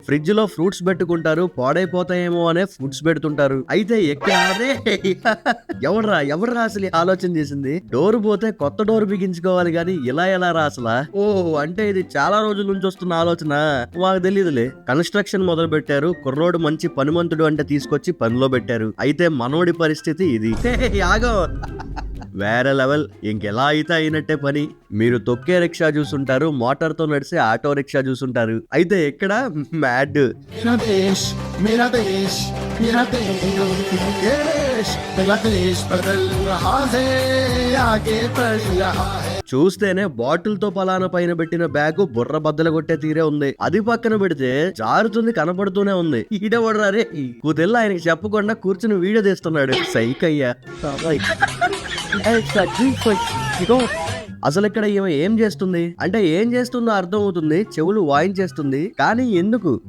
Fridge లో fruits పెట్టుకుంటారు, పాడైపోతాయేమో అనే ఫుడ్స్ పెడుతుంటారు. అయితే ఎక్కడే ఎవడరా అసలు ఈ ఆలోచన చేసింది? డోర్ పోతే కొత్త డోర్ బిగించుకోవాలి గాని ఇలా ఎలా రా అసలా? ఓ అంటే ఇది చాలా రోజుల నుంచి వస్తున్న ఆలోచన, మాకు తెలియదులే. కన్స్ట్రక్షన్ మొదలు పెట్టారు, కుర్రోడు మంచి పనిమంతుడు అంటే తీసుకొచ్చి పనిలో పెట్టారు. అయితే మనోడి పరిస్థితి ఇది. ఆగో వేరే లెవెల్. ఇంకెలా అయితే అయినట్టే పని. మీరు తొక్కే రిక్షా చూసుంటారు, మోటార్ తో నడిచే ఆటో రిక్షా చూసుంటారు. అయితే ఇక్కడ మ్యాడ్. मेरा देश मेरा देश मेरा देश ये देश मेरा देश बदल रहा है आगे बढ़ रहा है. చూస్తేనే బాటిల్ తో పలానా పైన పెట్టిన బ్యాగ్ బుర్ర బద్దలు కొట్టే తీరే ఉంది. అది పక్కన పెడితే జారుతుంది కనపడుతూనే ఉంది. ఈడవడరా రే కూతెల్లా ఆయనకి చెప్పకుండా కూర్చుని వీడియో తీస్తున్నాడు. సైకయ్యా. అసలు ఇక్కడ ఈమె ఏం చేస్తుంది అంటే ఏం చేస్తుందో అర్థం అవుతుంది, చెవులు వాయించేస్తుంది, కానీ ఎందుకు?